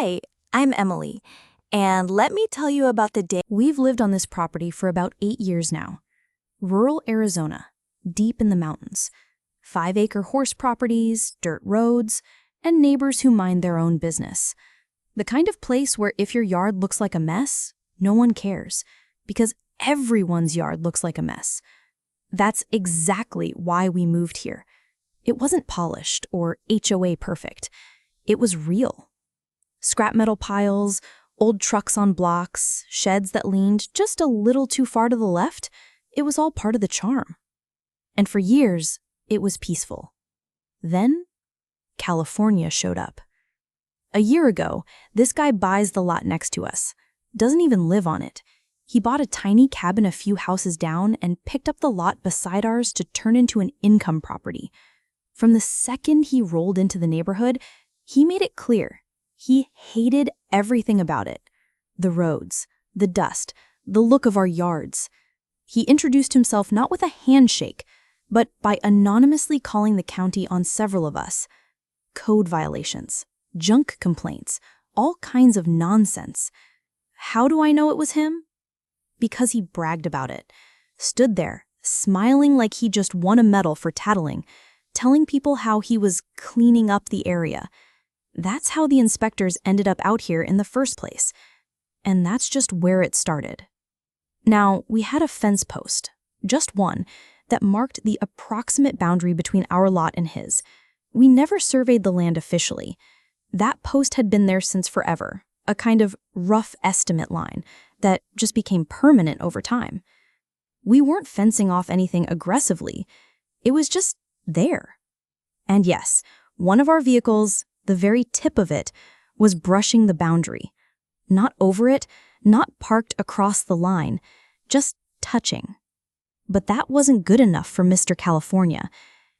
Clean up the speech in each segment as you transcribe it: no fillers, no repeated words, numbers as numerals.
Hi, I'm Emily, and let me tell you about the day. We've lived on this property for about 8 years now. Rural Arizona, deep in the mountains. 5-acre horse properties, dirt roads, and neighbors who mind their own business. The kind of place where if your yard looks like a mess, no one cares, because everyone's yard looks like a mess. That's exactly why we moved here. It wasn't polished or HOA perfect. It was real. Scrap metal piles, old trucks on blocks, sheds that leaned just a little too far to the left. It was all part of the charm. And for years, it was peaceful. Then, California showed up. A year ago, this guy buys the lot next to us. Doesn't even live on it. He bought a tiny cabin a few houses down and picked up the lot beside ours to turn into an income property. From the second he rolled into the neighborhood, he made it clear. He hated everything about it. The roads, the dust, the look of our yards. He introduced himself not with a handshake, but by anonymously calling the county on several of us. Code violations, junk complaints, all kinds of nonsense. How do I know it was him? Because he bragged about it. Stood there, smiling like he just won a medal for tattling, telling people how he was cleaning up the area. That's how the inspectors ended up out here in the first place. And that's just where it started. Now, we had a fence post, just one, that marked the approximate boundary between our lot and his. We never surveyed the land officially. That post had been there since forever, a kind of rough estimate line that just became permanent over time. We weren't fencing off anything aggressively. It was just there. And yes, one of our vehicles, the very tip of it, was brushing the boundary. Not over it, not parked across the line, just touching. But that wasn't good enough for Mr. California.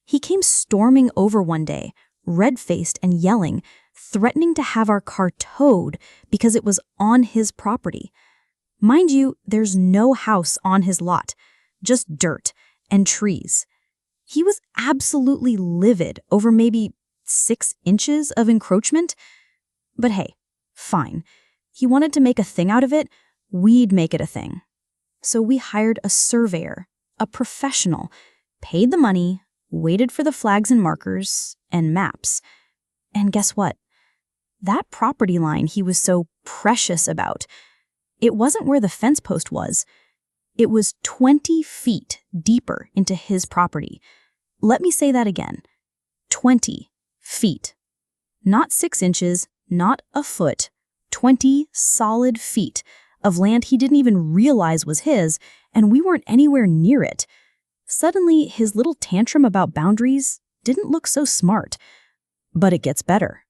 He came storming over one day, red-faced and yelling, threatening to have our car towed because it was on his property. Mind you, there's no house on his lot, just dirt and trees. He was absolutely livid over maybe 6 inches of encroachment. But hey, fine. He wanted to make a thing out of it, we'd make it a thing. So we hired a surveyor, a professional, paid the money, waited for the flags and markers and maps. And guess what? That property line he was so precious about, it wasn't where the fence post was. It was 20 feet deeper into his property. Let me say that again. 20 feet. Not 6 inches, not a foot. 20 solid feet of land he didn't even realize was his, and we weren't anywhere near it. Suddenly, his little tantrum about boundaries didn't look so smart. But it gets better.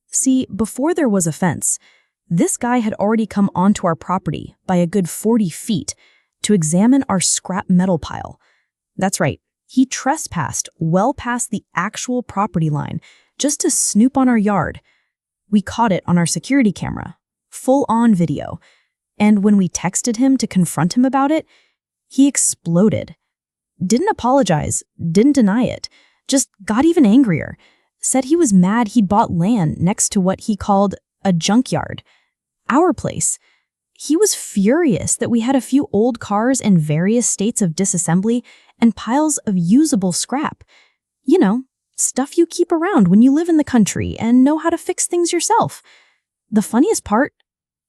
See, before there was a fence, this guy had already come onto our property by a good 40 feet to examine our scrap metal pile. That's right, he trespassed well past the actual property line just to snoop on our yard. We caught it on our security camera, full-on video, and when we texted him to confront him about it, he exploded. Didn't apologize, didn't deny it, just got even angrier. Said he was mad he'd bought land next to what he called a junkyard, our place. He was furious that we had a few old cars in various states of disassembly and piles of usable scrap. You know, stuff you keep around when you live in the country and know how to fix things yourself. The funniest part,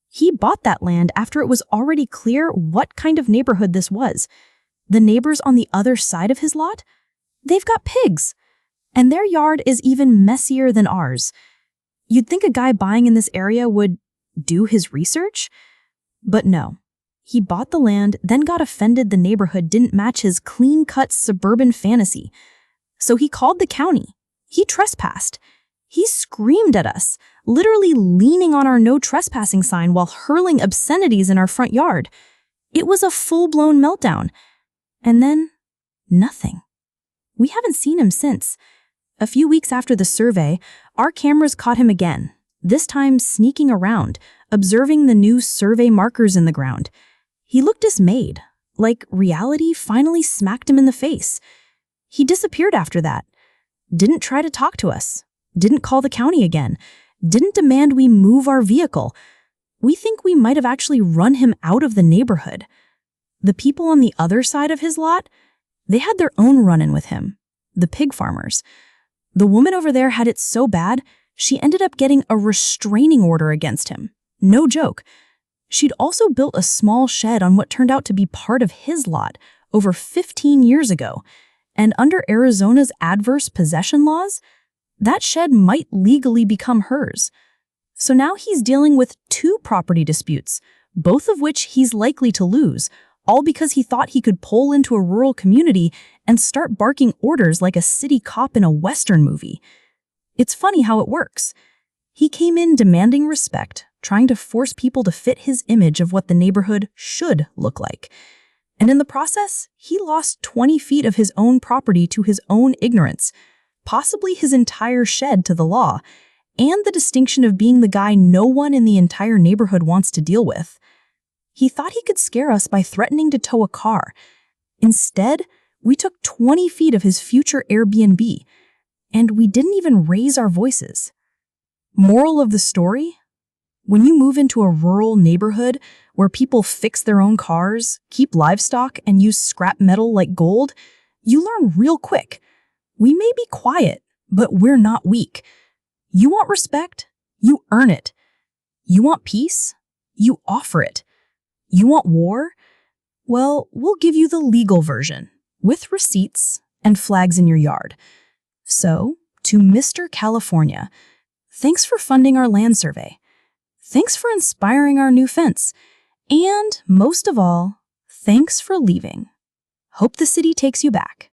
he bought that land after it was already clear what kind of neighborhood this was. The neighbors on the other side of his lot, they've got pigs. And their yard is even messier than ours. You'd think a guy buying in this area would do his research, but no. He bought the land, then got offended the neighborhood didn't match his clean-cut suburban fantasy. So he called the county. He trespassed. He screamed at us, literally leaning on our no trespassing sign while hurling obscenities in our front yard. It was a full-blown meltdown. And then, nothing. We haven't seen him since. A few weeks after the survey, our cameras caught him again, this time sneaking around, observing the new survey markers in the ground. He looked dismayed, like reality finally smacked him in the face. He disappeared after that. Didn't try to talk to us. Didn't call the county again. didn't demand we move our vehicle. We think we might have actually run him out of the neighborhood. The people on the other side of his lot, they had their own run-in with him, the pig farmers. The woman over there had it so bad, she ended up getting a restraining order against him. No joke. She'd also built a small shed on what turned out to be part of his lot over 15 years ago. And under Arizona's adverse possession laws, that shed might legally become hers. So now he's dealing with 2 property disputes, both of which he's likely to lose, all because he thought he could pull into a rural community and start barking orders like a city cop in a Western movie. It's funny how it works. He came in demanding respect, trying to force people to fit his image of what the neighborhood should look like. And in the process, he lost 20 feet of his own property to his own ignorance, possibly his entire shed to the law, and the distinction of being the guy no one in the entire neighborhood wants to deal with. He thought he could scare us by threatening to tow a car. Instead, we took 20 feet of his future Airbnb, and we didn't even raise our voices. Moral of the story? When you move into a rural neighborhood where people fix their own cars, keep livestock, and use scrap metal like gold, you learn real quick. We may be quiet, but we're not weak. You want respect? You earn it. You want peace? You offer it. You want war? Well, we'll give you the legal version, with receipts and flags in your yard. So, to Mr. California, thanks for funding our land survey. Thanks for inspiring our new fence. And, most of all, thanks for leaving. Hope the city takes you back.